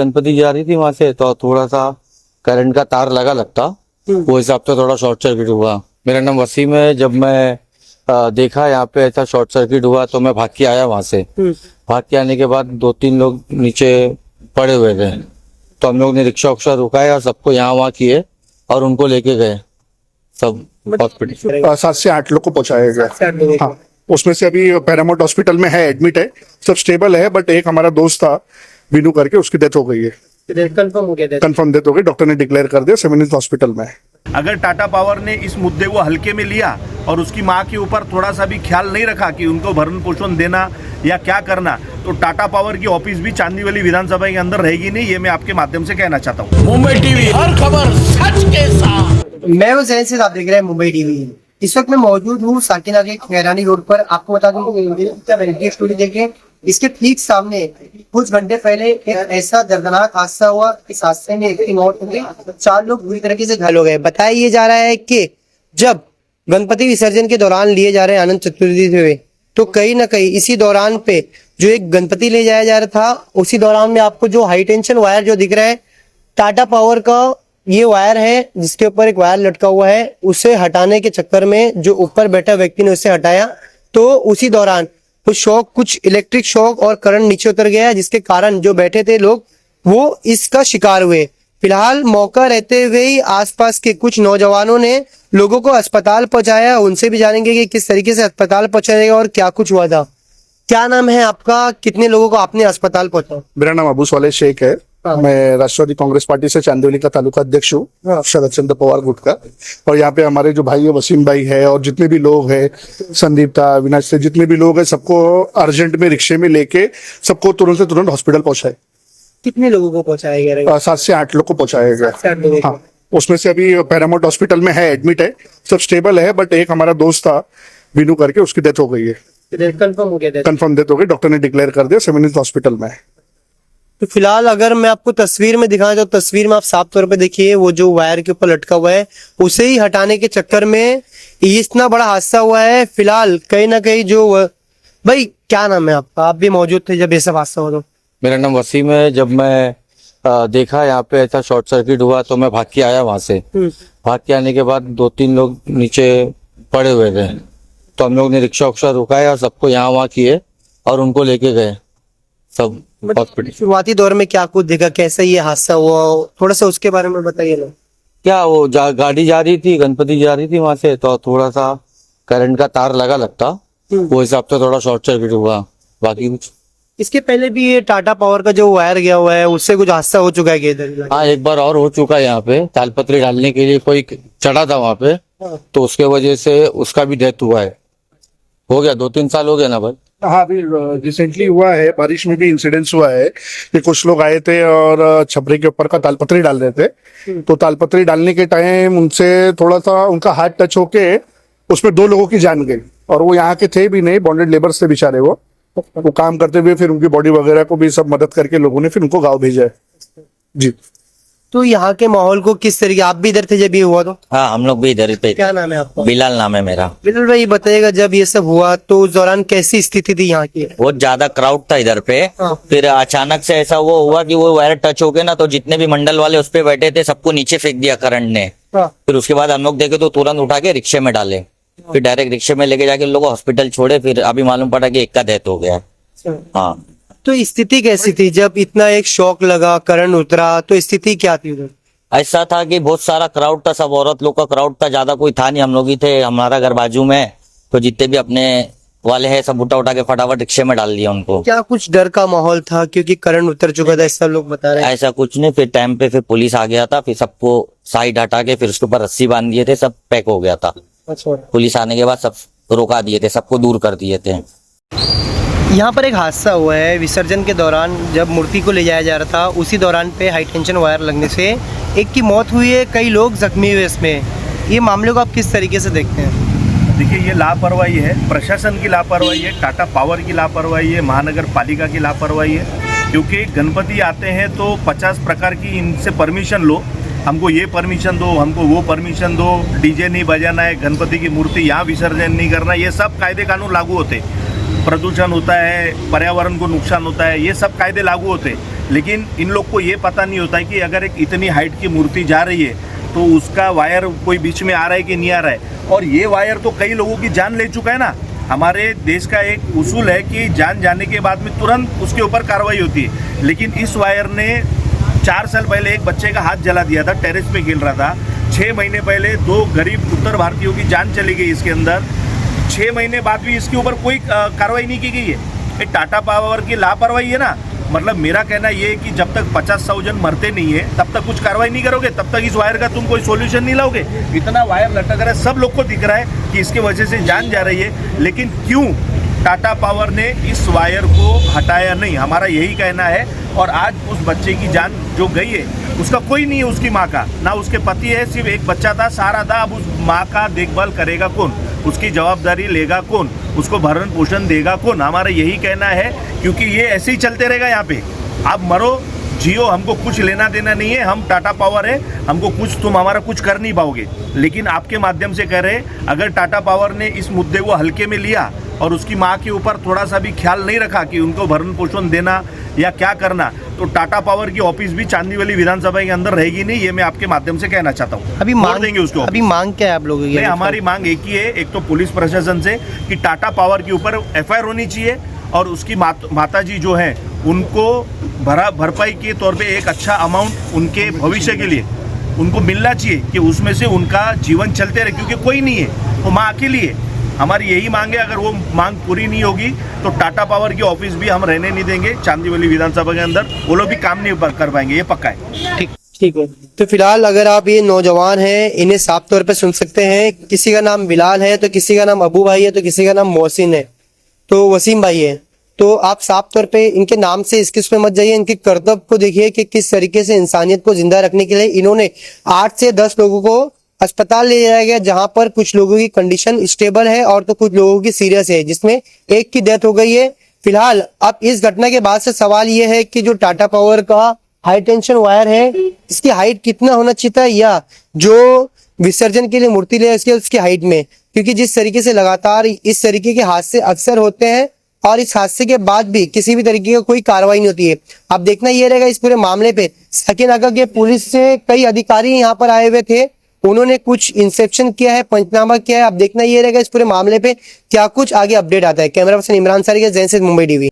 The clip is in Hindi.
गणपति जा रही थी वहां से, तो थोड़ा सा करंट का तार लगा लगता, वो हिसाब से थोड़ा शॉर्ट सर्किट हुआ। मेरा नाम वसीम है। जब मैं देखा यहाँ पे ऐसा शॉर्ट सर्किट हुआ तो मैं भाग के आया वहां से। भाग के आने के बाद 2-3 लोग नीचे पड़े हुए थे, तो हम लोग ने रिक्शा उक्शा रुकाया और सबको यहाँ वहाँ किए और उनको लेके गए सब हॉस्पिटल। 7 से 8 लोग को पहुंचाया गया। हाँ, उसमें से अभी पैरामाउंट हॉस्पिटल में है, एडमिट है, सब स्टेबल है। बट एक हमारा दोस्त था विनू करके, उसकी डेथ हो गई है। कंफर्म हो गया? कंफर्म डेथ हो गई, डॉक्टर ने डिक्लेयर कर दिया, सेमिनिस हॉस्पिटल में है। अगर टाटा पावर ने इस मुद्दे को हल्के में लिया और उसकी मां के ऊपर थोड़ा सा भी ख्याल नहीं रखा कि उनको भरण पोषण देना या क्या करना, तो टाटा पावर की ऑफिस भी चांदीवली विधानसभा के अंदर रहेगी नहीं। ये मैं आपके माध्यम से कहना चाहता हूँ। मुंबई टीवी, हर खबर सच के साथ। मैं हूं जैन से, आप देख रहे हैं मुंबई टीवी। इस वक्त मैं मौजूद हूँ साकिना के खैरानी रोड पर। आपको बता दूं कि स्टोरी देखें, इसके ठीक सामने कुछ घंटे पहले एक ऐसा दर्दनाक हादसा हुआ। इस हादसे में एक की मौत हो गई, 4 लोग बुरी तरीके से घायल हो गए। बताया ये जा रहा है कि जब गणपति विसर्जन के दौरान लिए जा रहे हैं आनंद चतुर्थी हुए, तो कहीं ना कहीं इसी दौरान पे जो एक गणपति ले जाया जा रहा था, उसी दौरान में आपको जो हाई टेंशन वायर जो दिख रहा है, टाटा पावर का ये वायर है जिसके ऊपर एक वायर लटका हुआ है, उसे हटाने के चक्कर में जो ऊपर बैठा व्यक्ति ने उसे हटाया, तो उसी दौरान कुछ इलेक्ट्रिक शॉक और करंट नीचे उतर गया, जिसके कारण जो बैठे थे लोग वो इसका शिकार हुए। फिलहाल मौका रहते हुए ही आसपास के कुछ नौजवानों ने लोगों को अस्पताल पहुंचाया। उनसे भी जानेंगे कि किस तरीके से अस्पताल पहुंचाया गया और क्या कुछ हुआ था। क्या नाम है आपका? कितने लोगों को आपने अस्पताल पहुंचाया? मेरा नाम अबू सालेह शेख है। मैं राष्ट्रवादी कांग्रेस पार्टी से चांदीवली का तालुका अध्यक्ष हूँ, शरद चंद्र पवार गुट का। और यहाँ पे हमारे जो भाई है वसीम भाई है और जितने भी लोग हैं, संदीप था, अविनाश से, जितने भी लोग हैं, सबको अर्जेंट में रिक्शे में लेके सबको तुरंत से तुरंत हॉस्पिटल पहुंचाए। कितने लोगों को पहुंचाया गया? 7 से 8 लोग को पहुंचाया गया। हाँ, उसमें से अभी पैरामाउंट हॉस्पिटल में है, एडमिट है, सब स्टेबल है। बट एक हमारा दोस्त था विनू करके, उसकी डेथ हो गई है। कंफर्म हो गया? कंफर्म डेथ हो गई, डॉक्टर ने डिक्लेयर कर दिया, सेमिनिस हॉस्पिटल में है। तो फिलहाल अगर मैं आपको तस्वीर में दिखाऊं तो तस्वीर में आप साफ तौर पे देखिए, वो जो वायर के ऊपर लटका हुआ है उसे ही हटाने के चक्कर में इतना बड़ा हादसा हुआ है। फिलहाल कहीं ना कहीं जो भाई, क्या नाम है आपका? आप भी मौजूद थे जब ये सब हादसा हुआ? तो मेरा नाम वसीम है। जब मैं देखा यहाँ पे ऐसा शॉर्ट सर्किट हुआ तो मैं भाग के आया वहां से। भाग के आने के बाद 2-3 लोग नीचे पड़े हुए थे, तो हम लोग ने रिक्शा उक्शा रुकाया और सबको यहाँ वहाँ किए और उनको लेके गए सब हॉस्पिटल। शुरुआती दौर में क्या कुछ देखा, कैसे ये हादसा हुआ, थोड़ा सा उसके बारे में बताइए ना। क्या वो गाड़ी जा रही थी, गणपति जा रही थी वहां से, तो थोड़ा सा करंट का तार लगा लगता, वो हिसाब से थोड़ा शॉर्ट सर्किट हुआ, बाकी कुछ। इसके पहले भी ये टाटा पावर का जो वायर गया हुआ है उससे कुछ हादसा हो चुका है इधर? हाँ, एक बार और हो चुका है। यहाँ पे तालपत्री डालने के लिए कोई चढ़ा था वहां पे, तो उसके वजह से उसका भी डेथ हुआ है। हो गया 2-3 साल हो गया ना भाई। हाँ, अभी रिसेंटली हुआ है, बारिश में भी इंसिडेंट्स हुआ है कि कुछ लोग आए थे और छपरे के ऊपर का तालपत्री डाल रहे थे। तो तालपत्री डालने के टाइम उनसे थोड़ा सा उनका हाथ टच होके उसमें 2 लोगों की जान गई, और वो यहाँ के थे भी नहीं, बॉन्डेड लेबर्स थे बेचारे। वो काम करते हुए फिर उनकी बॉडी वगैरह को भी सब मदद करके लोगों ने फिर उनको गाँव भेजा है जी। तो यहाँ के माहौल को किस तरीके, आप भी इधर थे जब ये हुआ? तो हाँ, हम लोग भी इधर पे। क्या नाम है आपका? बिलाल नाम है मेरा। बिलाल भाई बताइएगा, जब ये सब हुआ तो उस दौरान कैसी स्थिति थी यहाँ की? बहुत ज्यादा क्राउड था इधर पे। फिर अचानक से ऐसा वो हुआ कि वो वायर टच हो गए ना, तो जितने भी मंडल वाले उस पे बैठे थे सबको नीचे फेंक दिया करंट ने। फिर उसके बाद हम लोग देखे तो तुरंत उठा के रिक्शे में डाले, फिर डायरेक्ट रिक्शे में लेके जाके लोग हॉस्पिटल छोड़े। फिर अभी मालूम पड़ा कि एक का डेथ हो गया। हाँ, तो स्थिति कैसी थी जब इतना एक शॉक लगा, करंट उतरा, तो स्थिति क्या थी उधर? ऐसा था कि बहुत सारा क्राउड था, सब औरत लोग का क्राउड था, ज्यादा कोई था नहीं, हम लोग ही थे। हमारा घर बाजू में, तो जितने भी अपने वाले हैं सब उठा के फटाफट रिक्शे में डाल दिया उनको। क्या कुछ डर का माहौल था क्योंकि करंट उतर चुका था, ऐसा लोग बता रहे हैं? ऐसा कुछ नहीं, फिर टाइम पे फिर पुलिस आ गया था, फिर सबको साइड हटा के फिर उसके ऊपर रस्सी बांध दिए थे, सब पैक हो गया था। अच्छा। पुलिस आने के बाद सब रोका दिए थे, सबको दूर कर दिए थे। यहाँ पर एक हादसा हुआ है विसर्जन के दौरान, जब मूर्ति को ले जाया जा रहा था उसी दौरान पे हाई टेंशन वायर लगने से एक की मौत हुई है, कई लोग जख्मी हुए इसमें। ये मामले को आप किस तरीके से देखते हैं? देखिए, ये लापरवाही है, प्रशासन की लापरवाही है, टाटा पावर की लापरवाही है, महानगर पालिका की लापरवाही है। क्योंकि गणपति आते हैं तो 50 प्रकार की इनसे परमिशन लो, हमको ये परमिशन दो, हमको वो परमिशन दो, डीजे नहीं बजाना है, गणपति की मूर्ति यहाँ विसर्जन नहीं करना, ये सब कायदे कानून लागू होते। प्रदूषण होता है, पर्यावरण को नुकसान होता है, ये सब कायदे लागू होते। लेकिन इन लोग को ये पता नहीं होता है कि अगर एक इतनी हाइट की मूर्ति जा रही है तो उसका वायर कोई बीच में आ रहा है कि नहीं आ रहा है। और ये वायर तो कई लोगों की जान ले चुका है ना। हमारे देश का एक उसूल है कि जान जाने के बाद में तुरंत उसके ऊपर कार्रवाई होती है, लेकिन इस वायर ने 4 साल पहले एक बच्चे का हाथ जला दिया था, टेरेस पे खेल रहा था। 6 महीने पहले 2 गरीब उत्तर भारतीयों की जान चली गई इसके अंदर। 6 महीने बाद भी इसके ऊपर कोई कार्रवाई नहीं की गई है। ये टाटा पावर की लापरवाही है ना। मतलब मेरा कहना ये है कि जब तक 50-100 जन मरते नहीं है तब तक कुछ कार्रवाई नहीं करोगे, तब तक इस वायर का तुम कोई सोल्यूशन नहीं लाओगे। इतना वायर लटक रहा है, सब लोग को दिख रहा है कि इसके वजह से जान जा रही है, लेकिन क्यों टाटा पावर ने इस वायर को हटाया नहीं, हमारा यही कहना है। और आज उस बच्चे की जान जो गई है उसका कोई नहीं है, उसकी माँ का ना उसके पति है, सिर्फ एक बच्चा था, सहारा था। अब उस माँ का देखभाल करेगा कौन, उसकी जवाबदारी लेगा कौन, उसको भरण पोषण देगा कौन, हमारा यही कहना है। क्योंकि ये ऐसे ही चलते रहेगा यहाँ पे, आप मरो जियो, हमको कुछ लेना देना नहीं है। हम टाटा पावर है, हमको कुछ तुम हमारा कुछ कर नहीं पाओगे। लेकिन आपके माध्यम से कह रहे, अगर टाटा पावर ने इस मुद्दे को हल्के में लिया और उसकी माँ के ऊपर थोड़ा सा भी ख्याल नहीं रखा कि उनको भरण पोषण देना या क्या करना, तो टाटा पावर की ऑफिस भी चांदीवली विधानसभा के अंदर रहेगी नहीं। ये मैं आपके माध्यम से कहना चाहता हूँ। अभी मोड़ मांग देंगे उसको। अभी मांग क्या है आप लोगों की? नहीं, हमारी मांग एक ही है, एक तो पुलिस प्रशासन से कि टाटा पावर के ऊपर FIR होनी चाहिए और उसकी माताजी जो है उनको भरपाई के तौर पे एक अच्छा अमाउंट उनके भविष्य के लिए उनको मिलना चाहिए कि उसमें से उनका जीवन चलते रहे, क्योंकि कोई नहीं है, वो माँ अकेली है। हमारी यही मांग है। अगर वो मांग पूरी नहीं होगी तो टाटा पावर की ऑफिस भी हम रहने नहीं देंगे चांदीवली विधानसभा के अंदर, वो लोग भी काम नहीं कर पाएंगे, ये पक्का है। ठीक है। तो फिलहाल अगर आप ये नौजवान हैं, इन्हें साफ तौर पे सुन सकते हैं। किसी का नाम बिलाल है, तो किसी का नाम अबू भाई है, तो किसी का नाम मोहसिन है, तो वसीम भाई है। तो आप साफ तौर पे इनके नाम से इसके उसमें मत जाइए, इनके कर्तव्य को देखिए कि किस तरीके से इंसानियत को जिंदा रखने के लिए इन्होंने 8 से 10 लोगों को अस्पताल ले जाया गया, जहां पर कुछ लोगों की कंडीशन स्टेबल है और तो कुछ लोगों की सीरियस है, जिसमें एक की डेथ हो गई है। फिलहाल अब इस घटना के बाद से सवाल ये है कि जो टाटा पावर का हाई टेंशन वायर है, इसकी हाइट कितना होना चाहिए था, या जो विसर्जन के लिए मूर्ति ले उसकी हाइट में, क्योंकि जिस तरीके से लगातार इस तरीके के हादसे अक्सर होते हैं और इस हादसे के बाद भी किसी भी तरीके की कोई कार्रवाई नहीं होती है। अब देखना ये रहेगा इस पूरे मामले पे। सकीनागढ़ के पुलिस से कई अधिकारी यहाँ पर आए हुए थे, उन्होंने कुछ इंस्पेक्शन किया है, पंचनामा किया है। अब देखना ये रहेगा इस पूरे मामले पे क्या कुछ आगे अपडेट आता है। कैमरा पर्सन इमरान सारी के जैन से मुंबई टीवी।